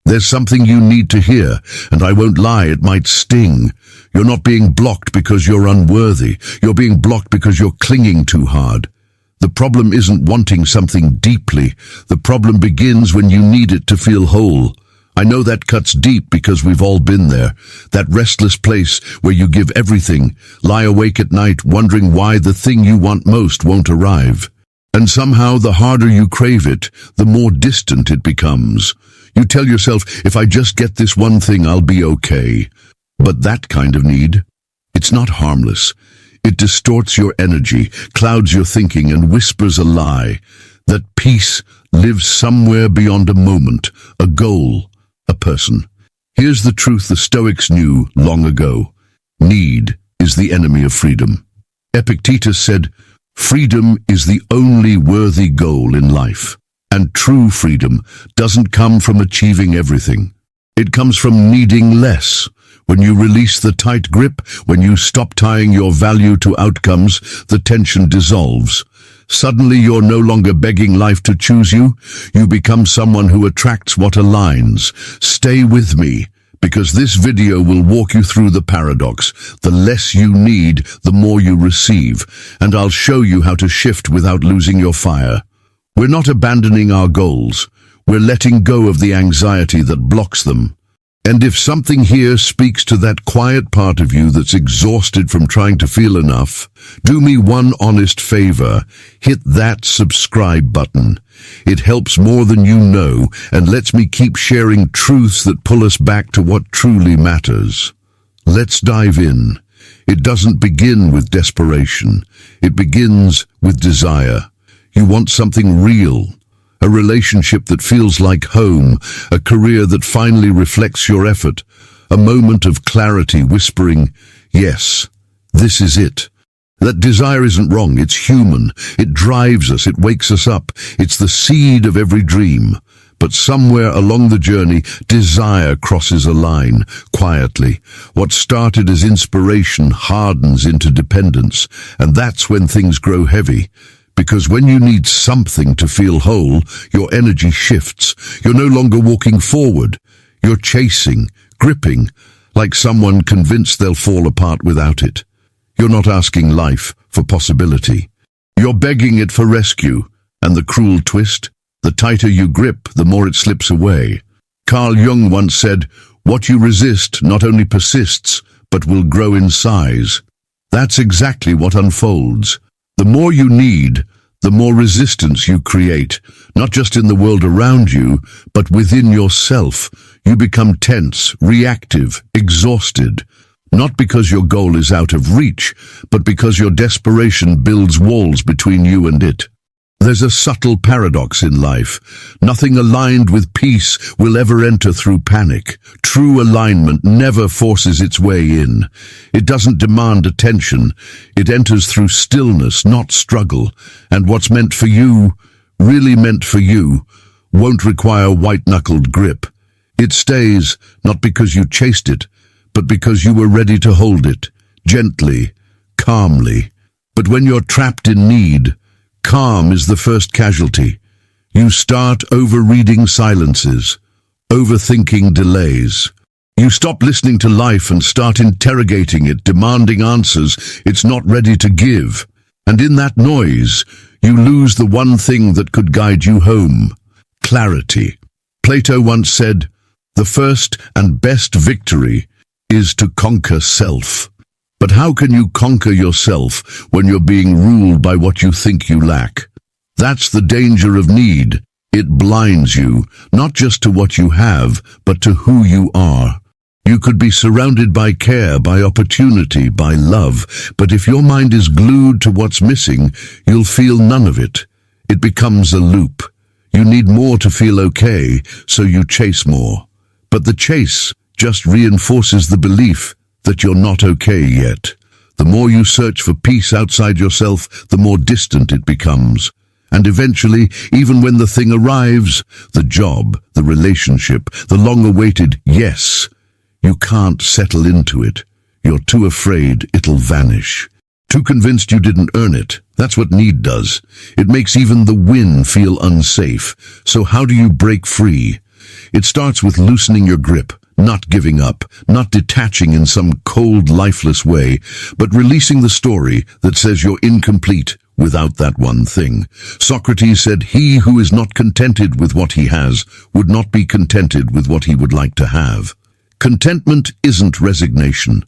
There's something you need to hear, and I won't lie, it might sting. You're not being blocked because you're unworthy. You're being blocked because you're clinging too hard. The problem isn't wanting something deeply. The problem begins when you need it to feel whole. I know that cuts deep because we've all been there. That restless place where you give everything, lie awake at night wondering why the thing you want most won't arrive. And somehow the harder you crave it, the more distant it becomes. You tell yourself, if I just get this one thing, I'll be okay. But that kind of need, it's not harmless. It distorts your energy, clouds your thinking, and whispers a lie. That peace lives somewhere beyond a moment, a goal, a person. Here's the truth the Stoics knew long ago. Need is the enemy of freedom. Epictetus said, freedom is the only worthy goal in life. And true freedom doesn't come from achieving everything. It comes from needing less. When you release the tight grip, when you stop tying your value to outcomes, the tension dissolves. Suddenly you're no longer begging life to choose you. You become someone who attracts what aligns. Stay with me, because this video will walk you through the paradox. The less you need, the more you receive. And I'll show you how to shift without losing your fire. We're not abandoning our goals. We're letting go of the anxiety that blocks them. And if something here speaks to that quiet part of you that's exhausted from trying to feel enough, do me one honest favor. Hit that subscribe button. It helps more than you know and lets me keep sharing truths that pull us back to what truly matters. Let's dive in. It doesn't begin with desperation. It begins with desire. You want something real. A relationship that feels like home, a career that finally reflects your effort, a moment of clarity whispering, yes, this is it. That desire isn't wrong, it's human. It drives us, it wakes us up. It's the seed of every dream. But somewhere along the journey, desire crosses a line, quietly. What started as inspiration hardens into dependence, and that's when things grow heavy. Because when you need something to feel whole, your energy shifts. You're no longer walking forward. You're chasing, gripping, like someone convinced they'll fall apart without it. You're not asking life for possibility. You're begging it for rescue. And the cruel twist? The tighter you grip, the more it slips away. Carl Jung once said, what you resist not only persists, but will grow in size. That's exactly what unfolds. The more you need, the more resistance you create, not just in the world around you, but within yourself. You become tense, reactive, exhausted, not because your goal is out of reach, but because your desperation builds walls between you and it. There's a subtle paradox in life. Nothing aligned with peace will ever enter through panic. True alignment never forces its way in. It doesn't demand attention. It enters through stillness, not struggle. And what's meant for you, really meant for you, won't require white-knuckled grip. It stays, not because you chased it, but because you were ready to hold it, gently, calmly. But when you're trapped in need, calm is the first casualty. You start overreading silences, overthinking delays. You stop listening to life and start interrogating it, demanding answers it's not ready to give. And in that noise, you lose the one thing that could guide you home: clarity. Plato once said, the first and best victory is to conquer self. But how can you conquer yourself when you're being ruled by what you think you lack? That's the danger of need. It blinds you, not just to what you have, but to who you are. You could be surrounded by care, by opportunity, by love, but if your mind is glued to what's missing, you'll feel none of it. It becomes a loop. You need more to feel okay, so you chase more. But the chase just reinforces the belief that you're not okay yet. The more you search for peace outside yourself, the more distant it becomes. And eventually, even when the thing arrives, the job, the relationship, the long-awaited yes, you can't settle into it. You're too afraid it'll vanish. Too convinced you didn't earn it. That's what need does. It makes even the win feel unsafe. So how do you break free? It starts with loosening your grip, not giving up, not detaching in some cold, lifeless way, but releasing the story that says you're incomplete without that one thing. Socrates said, "He who is not contented with what he has would not be contented with what he would like to have." Contentment isn't resignation,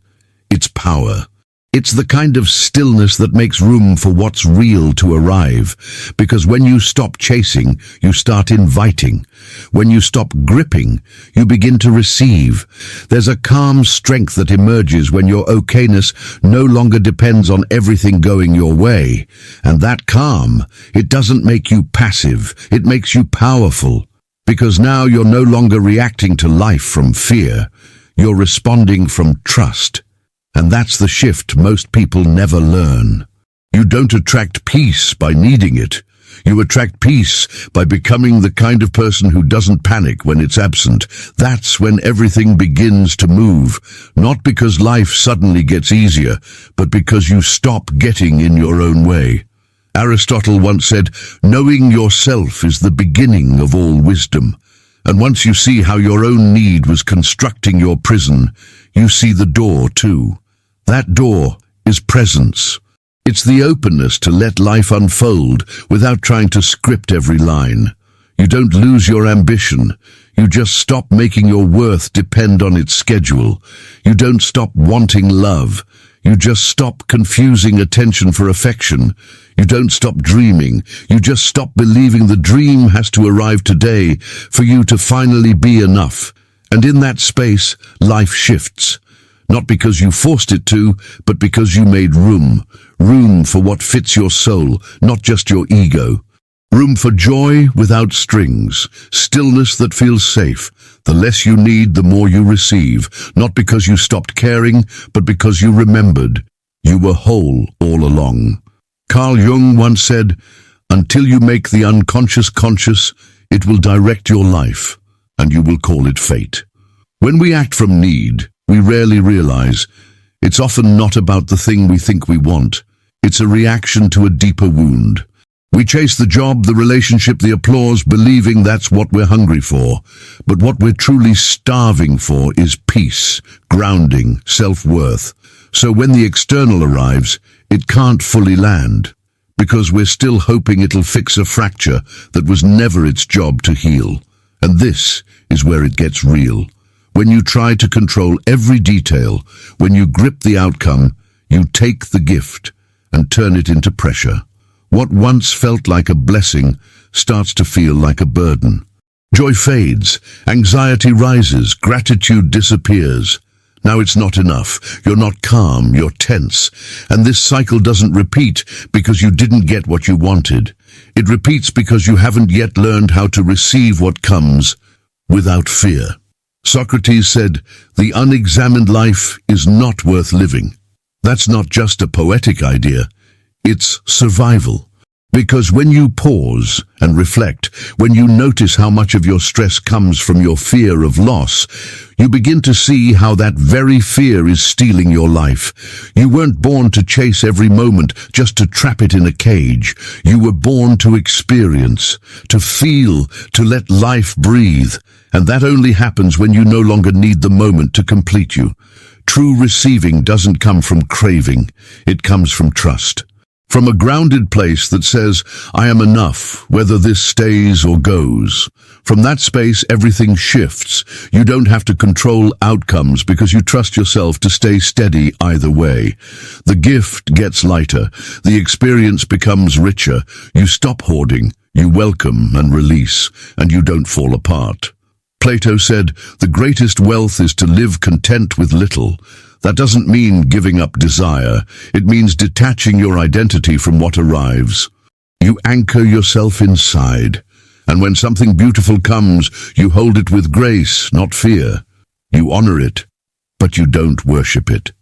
it's power. It's the kind of stillness that makes room for what's real to arrive. Because when you stop chasing, you start inviting. When you stop gripping, you begin to receive. There's a calm strength that emerges when your okayness no longer depends on everything going your way. And that calm, it doesn't make you passive, it makes you powerful. Because now you're no longer reacting to life from fear, you're responding from trust. And that's the shift most people never learn. You don't attract peace by needing it. You attract peace by becoming the kind of person who doesn't panic when it's absent. That's when everything begins to move, not because life suddenly gets easier, but because you stop getting in your own way. Aristotle once said, "Knowing yourself is the beginning of all wisdom." And once you see how your own need was constructing your prison, you see the door too. That door is presence. It's the openness to let life unfold without trying to script every line. You don't lose your ambition. You just stop making your worth depend on its schedule. You don't stop wanting love. You just stop confusing attention for affection. You don't stop dreaming. You just stop believing the dream has to arrive today for you to finally be enough. And in that space, life shifts. Not because you forced it to, but because you made room. Room for what fits your soul, not just your ego. Room for joy without strings. Stillness that feels safe. The less you need, the more you receive. Not because you stopped caring, but because you remembered. You were whole all along. Carl Jung once said, "Until you make the unconscious conscious, it will direct your life, and you will call it fate." When we act from need, we rarely realize it's often not about the thing we think we want. It's a reaction to a deeper wound. We chase the job, the relationship, the applause, believing that's what we're hungry for. But what we're truly starving for is peace, grounding, self-worth. So when the external arrives, it can't fully land, because we're still hoping it'll fix a fracture that was never its job to heal. And this is where it gets real. When you try to control every detail, when you grip the outcome, you take the gift and turn it into pressure. What once felt like a blessing starts to feel like a burden. Joy fades, anxiety rises, gratitude disappears. Now it's not enough. You're not calm, you're tense. And this cycle doesn't repeat because you didn't get what you wanted. It repeats because you haven't yet learned how to receive what comes without fear. Socrates said, "The unexamined life is not worth living." That's not just a poetic idea. It's survival. Because when you pause and reflect, when you notice how much of your stress comes from your fear of loss, you begin to see how that very fear is stealing your life. You weren't born to chase every moment, just to trap it in a cage. You were born to experience, to feel, to let life breathe. And that only happens when you no longer need the moment to complete you. True receiving doesn't come from craving, it comes from trust. From a grounded place that says, "I am enough, whether this stays or goes." From that space, everything shifts. You don't have to control outcomes because you trust yourself to stay steady either way. The gift gets lighter. The experience becomes richer. You stop hoarding, you welcome and release, and you don't fall apart. Plato said, "The greatest wealth is to live content with little." That doesn't mean giving up desire. It means detaching your identity from what arrives. You anchor yourself inside. And when something beautiful comes, you hold it with grace, not fear. You honor it, but you don't worship it.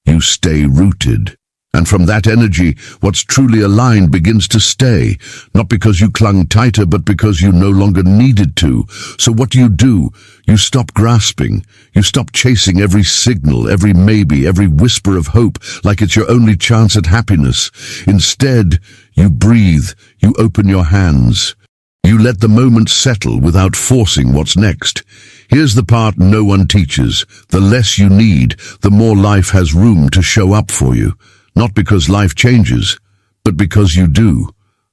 You stay rooted. And from that energy, what's truly aligned begins to stay, not because you clung tighter, but because you no longer needed to. So what do? You stop grasping. You stop chasing every signal, every maybe, every whisper of hope, like it's your only chance at happiness. Instead, you breathe, you open your hands. You let the moment settle without forcing what's next. Here's the part no one teaches. The less you need, the more life has room to show up for you. Not because life changes, but because you do.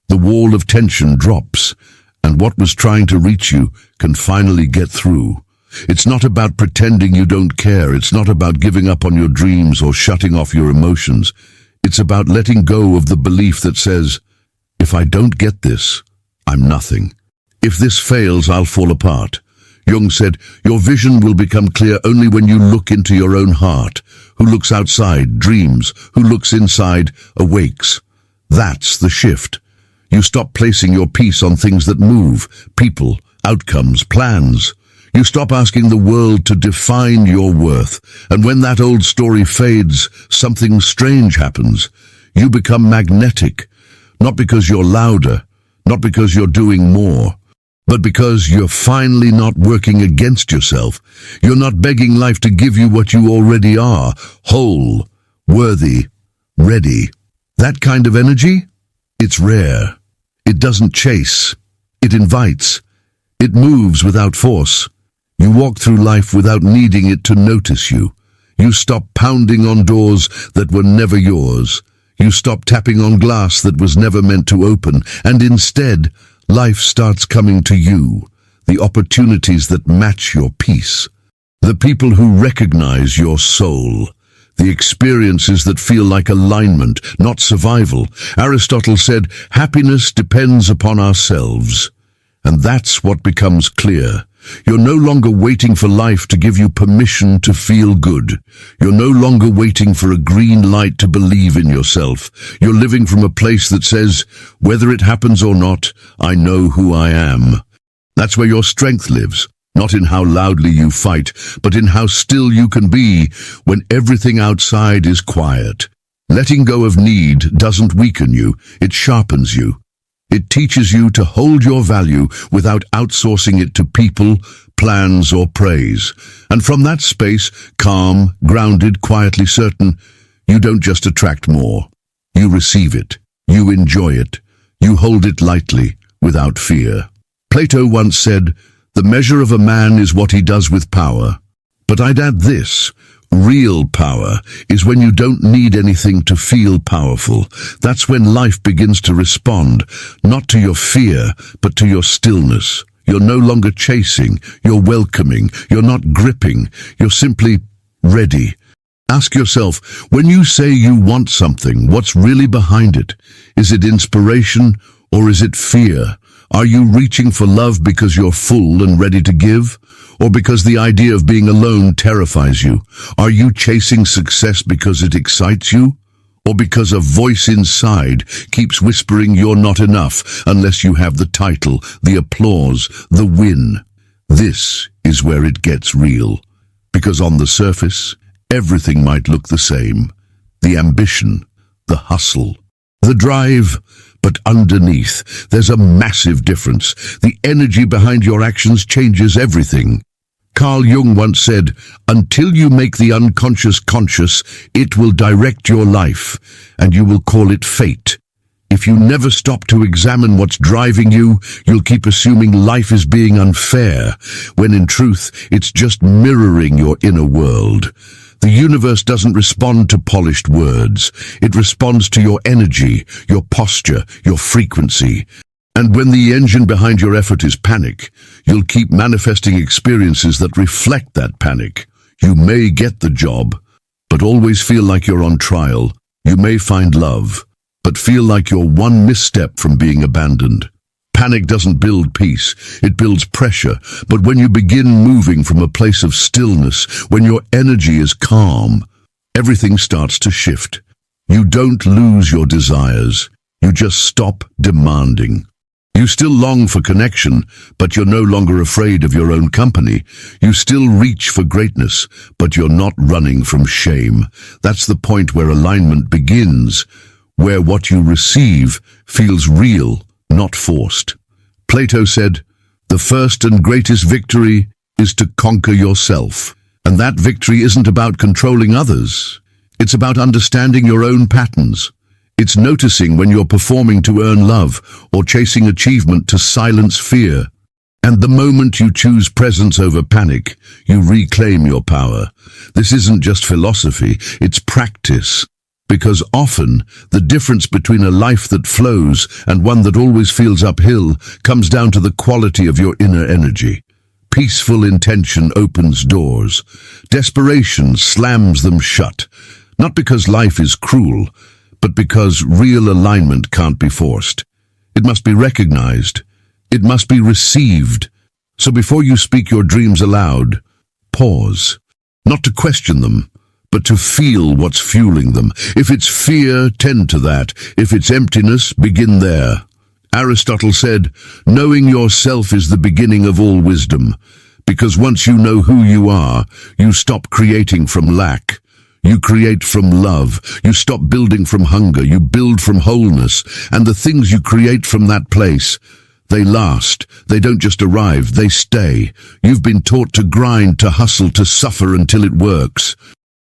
The wall of tension drops, and what was trying to reach you can finally get through. It's not about pretending you don't care. It's not about giving up on your dreams or shutting off your emotions. It's about letting go of the belief that says, if I don't get this, I'm nothing. If this fails, I'll fall apart. Jung said, your vision will become clear only when you look into your own heart. Who looks outside dreams, who looks inside awakes. That's the shift. You stop placing your peace on things that move, people, outcomes, plans. You stop asking the world to define your worth. And when that old story fades, something strange happens. You become magnetic, not because you're louder, not because you're doing more, but because you're finally not working against yourself. You're not begging life to give you what you already are, whole, worthy, ready. That kind of energy? It's rare. It doesn't chase. It invites. It moves without force. You walk through life without needing it to notice you. You stop pounding on doors that were never yours. You stop tapping on glass that was never meant to open, and instead, life starts coming to you. The opportunities that match your peace. The people who recognize your soul. The experiences that feel like alignment, not survival. Aristotle said, happiness depends upon ourselves. And that's what becomes clear. You're no longer waiting for life to give you permission to feel good. You're no longer waiting for a green light to believe in yourself. You're living from a place that says, whether it happens or not, I know who I am. That's where your strength lives, not in how loudly you fight, but in how still you can be when everything outside is quiet. Letting go of need doesn't weaken you, it sharpens you. It teaches you to hold your value without outsourcing it to people, plans, or praise. And from that space, calm, grounded, quietly certain, you don't just attract more. You receive it. You enjoy it. You hold it lightly, without fear. Plato once said, the measure of a man is what he does with power. But I'd add this. Real power is when you don't need anything to feel powerful. That's when life begins to respond, not to your fear, but to your stillness. You're no longer chasing, you're welcoming, you're not gripping, you're simply ready. Ask yourself, when you say you want something, what's really behind it? Is it inspiration or is it fear? Are you reaching for love because you're full and ready to give? Or because the idea of being alone terrifies you? Are you chasing success because it excites you? Or because a voice inside keeps whispering you're not enough unless you have the title, the applause, the win? This is where it gets real. Because on the surface, everything might look the same. The ambition, the hustle, the drive, but underneath, there's a massive difference. The energy behind your actions changes everything. Carl Jung once said, until you make the unconscious conscious, it will direct your life, and you will call it fate. If you never stop to examine what's driving you, you'll keep assuming life is being unfair, when in truth, it's just mirroring your inner world. The universe doesn't respond to polished words. It responds to your energy, your posture, your frequency. And when the engine behind your effort is panic, you'll keep manifesting experiences that reflect that panic. You may get the job, but always feel like you're on trial. You may find love, but feel like you're one misstep from being abandoned. Panic doesn't build peace, it builds pressure. But when you begin moving from a place of stillness, when your energy is calm, everything starts to shift. You don't lose your desires, you just stop demanding. You still long for connection, but you're no longer afraid of your own company. You still reach for greatness, but you're not running from shame. That's the point where alignment begins, where what you receive feels real, not forced. Plato said, the first and greatest victory is to conquer yourself. And that victory isn't about controlling others. It's about understanding your own patterns. It's noticing when you're performing to earn love or chasing achievement to silence fear. And the moment you choose presence over panic, you reclaim your power. This isn't just philosophy, it's practice. Because often, the difference between a life that flows and one that always feels uphill comes down to the quality of your inner energy. Peaceful intention opens doors. Desperation slams them shut. Not because life is cruel, but because real alignment can't be forced. It must be recognized. It must be received. So before you speak your dreams aloud, pause. Not to question them, but to feel what's fueling them. If it's fear, tend to that. If it's emptiness, begin there. Aristotle said, knowing yourself is the beginning of all wisdom, because once you know who you are, you stop creating from lack. You create from love. You stop building from hunger. You build from wholeness. And the things you create from that place, they last. They don't just arrive, they stay. You've been taught to grind, to hustle, to suffer until it works.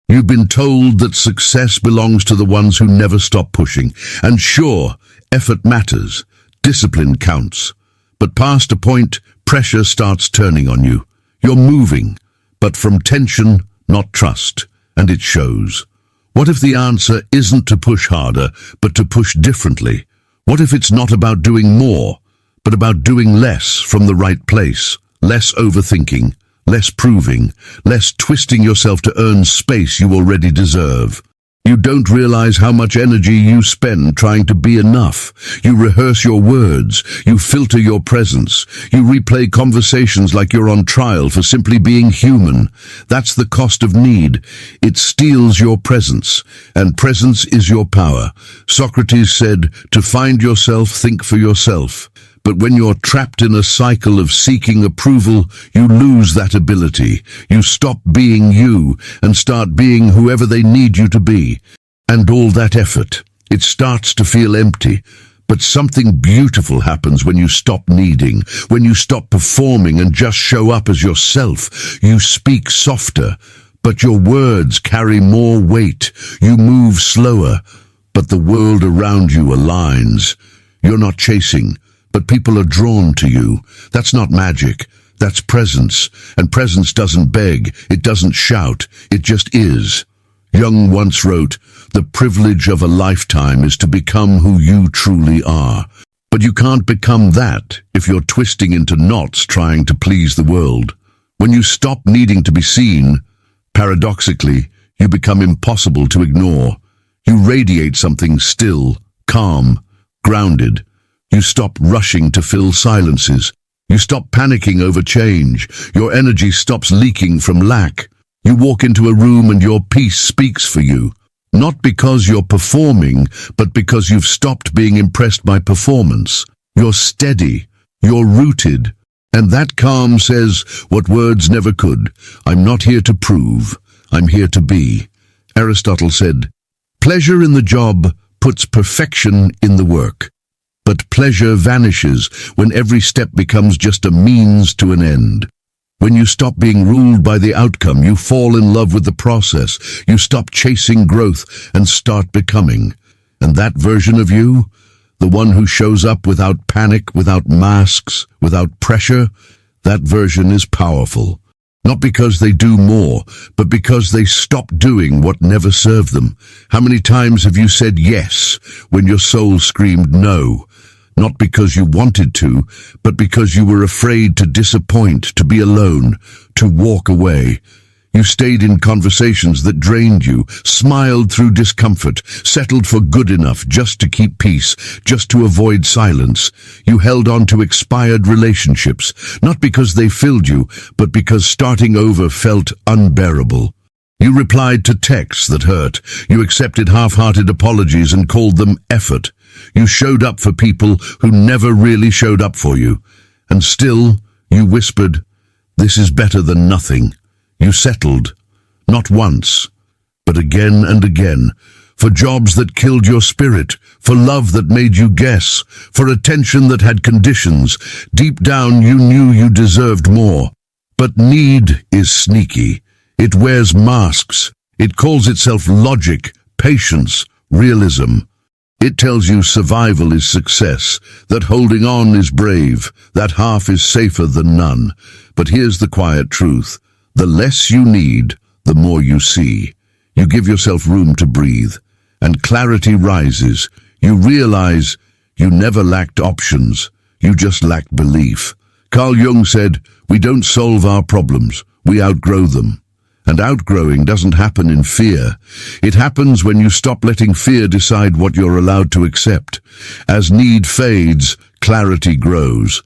You've been told that success belongs to the ones who never stop pushing. And sure, effort matters. Discipline counts. But past a point, pressure starts turning on you. You're moving, but from tension, not trust. And it shows. What if the answer isn't to push harder, but to push differently? What if it's not about doing more, but about doing less from the right place? Less overthinking, less proving, less twisting yourself to earn space you already deserve. You don't realize how much energy you spend trying to be enough. You rehearse your words. You filter your presence. You replay conversations like you're on trial for simply being human. That's the cost of need. It steals your presence, and presence is your power. Socrates said, to find yourself, think for yourself. But when you're trapped in a cycle of seeking approval, you lose that ability. You stop being you and start being whoever they need you to be. And all that effort, it starts to feel empty. But something beautiful happens when you stop needing, when you stop performing and just show up as yourself. You speak softer, but your words carry more weight. You move slower, but the world around you aligns. You're not chasing, but people are drawn to you. That's not magic. That's presence. And presence doesn't beg. It doesn't shout. It just is. Jung once wrote, the privilege of a lifetime is to become who you truly are. But you can't become that if you're twisting into knots trying to please the world. When you stop needing to be seen, paradoxically, you become impossible to ignore. You radiate something still, calm, grounded. You stop rushing to fill silences. You stop panicking over change. Your energy stops leaking from lack. You walk into a room and your peace speaks for you. Not because you're performing, but because you've stopped being impressed by performance. You're steady. You're rooted. And that calm says what words never could. I'm not here to prove. I'm here to be. Aristotle said, pleasure in the job puts perfection in the work. But pleasure vanishes when every step becomes just a means to an end. When you stop being ruled by the outcome, you fall in love with the process. You stop chasing growth and start becoming. And that version of you, the one who shows up without panic, without masks, without pressure, that version is powerful. Not because they do more, but because they stop doing what never served them. How many times have you said yes when your soul screamed no? Not because you wanted to, but because you were afraid to disappoint, to be alone, to walk away. You stayed in conversations that drained you, smiled through discomfort, settled for good enough just to keep peace, just to avoid silence. You held on to expired relationships, not because they filled you, but because starting over felt unbearable. You replied to texts that hurt. You accepted half-hearted apologies and called them effort. You showed up for people who never really showed up for you. And still, you whispered, this is better than nothing. You settled, not once, but again and again, for jobs that killed your spirit, for love that made you guess, for attention that had conditions. Deep down, you knew you deserved more. But need is sneaky. It wears masks. It calls itself logic, patience, realism. It tells you survival is success, that holding on is brave, that half is safer than none. But here's the quiet truth. The less you need, the more you see. You give yourself room to breathe, and clarity rises. You realize you never lacked options, you just lacked belief. Carl Jung said, "We don't solve our problems, we outgrow them." And outgrowing doesn't happen in fear. It happens when you stop letting fear decide what you're allowed to accept. As need fades, clarity grows.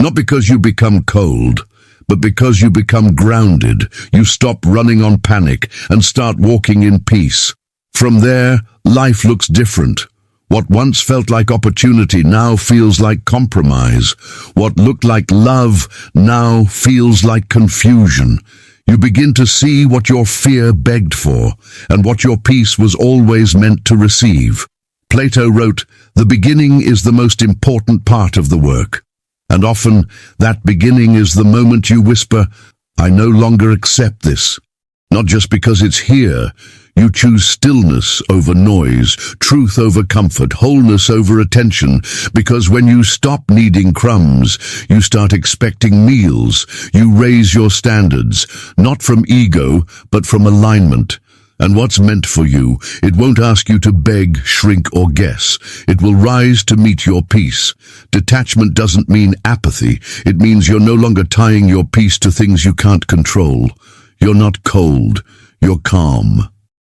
Not because you become cold, but because you become grounded. You stop running on panic and start walking in peace. From there, life looks different. What once felt like opportunity now feels like compromise. What looked like love now feels like confusion. You begin to see what your fear begged for, and what your peace was always meant to receive. Plato wrote, "The beginning is the most important part of the work." And often, that beginning is the moment you whisper, "I no longer accept this." Not just because it's here. You choose stillness over noise, truth over comfort, wholeness over attention, because when you stop needing crumbs, you start expecting meals. You raise your standards, not from ego, but from alignment. And what's meant for you, it won't ask you to beg, shrink, or guess. It will rise to meet your peace. Detachment doesn't mean apathy. It means you're no longer tying your peace to things you can't control. You're not cold, you're calm.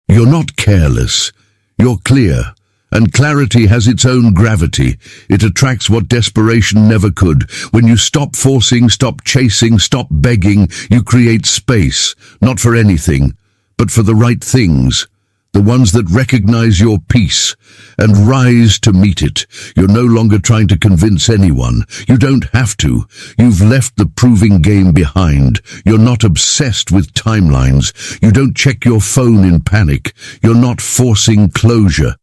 You're not careless, you're clear. And clarity has its own gravity. It attracts what desperation never could. When you stop forcing, stop chasing, stop begging, you create space, not for anything, but for the right things. The ones that recognize your peace and rise to meet it. You're no longer trying to convince anyone. You don't have to. You've left the proving game behind. You're not obsessed with timelines. You don't check your phone in panic. You're not forcing closure.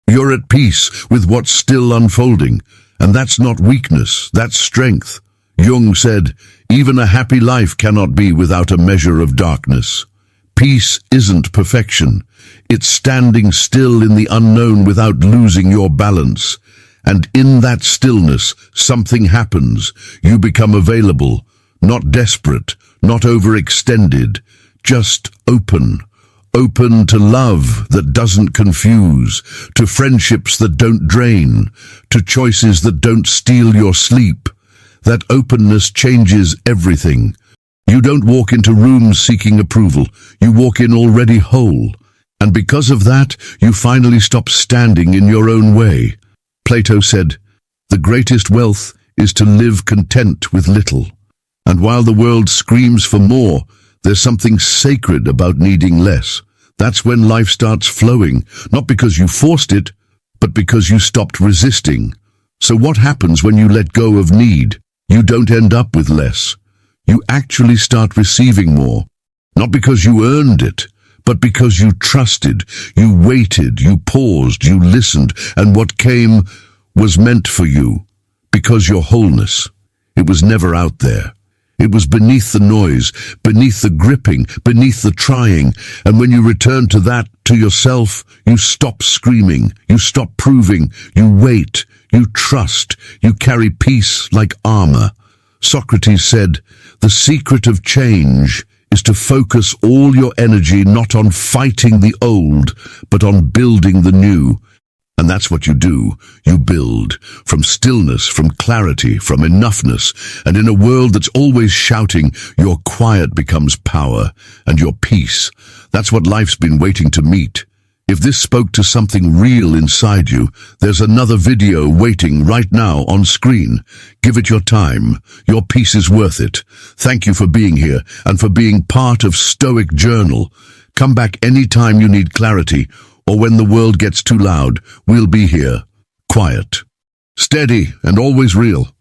You're at peace with what's still unfolding. And that's not weakness, that's strength. Jung said, "Even a happy life cannot be without a measure of darkness." Peace isn't perfection. It's standing still in the unknown without losing your balance. And in that stillness, something happens. You become available, not desperate, not overextended, just open. Open to love that doesn't confuse, to friendships that don't drain, to choices that don't steal your sleep. That openness changes everything. You don't walk into rooms seeking approval. You walk in already whole. And because of that, you finally stop standing in your own way. Plato said, "The greatest wealth is to live content with little." And while the world screams for more, there's something sacred about needing less. That's when life starts flowing, not because you forced it, but because you stopped resisting. So what happens when you let go of need? You don't end up with less. You actually start receiving more, not because you earned it, but because you trusted, you waited, you paused, you listened, and what came was meant for you, because your wholeness. It was never out there. It was beneath the noise, beneath the gripping, beneath the trying, and when you return to that, to yourself, you stop screaming, you stop proving, you wait, you trust, you carry peace like armor. Socrates said, "The secret of change is to focus all your energy not on fighting the old, but on building the new." And that's what you do. You build from stillness, from clarity, from enoughness. And in a world that's always shouting, your quiet becomes power, and your peace. That's what life's been waiting to meet. If this spoke to something real inside you, there's another video waiting right now on screen. Give it your time. Your peace is worth it. Thank you for being here and for being part of Stoic Journal. Come back anytime you need clarity, or when the world gets too loud. We'll be here. Quiet, steady, and always real.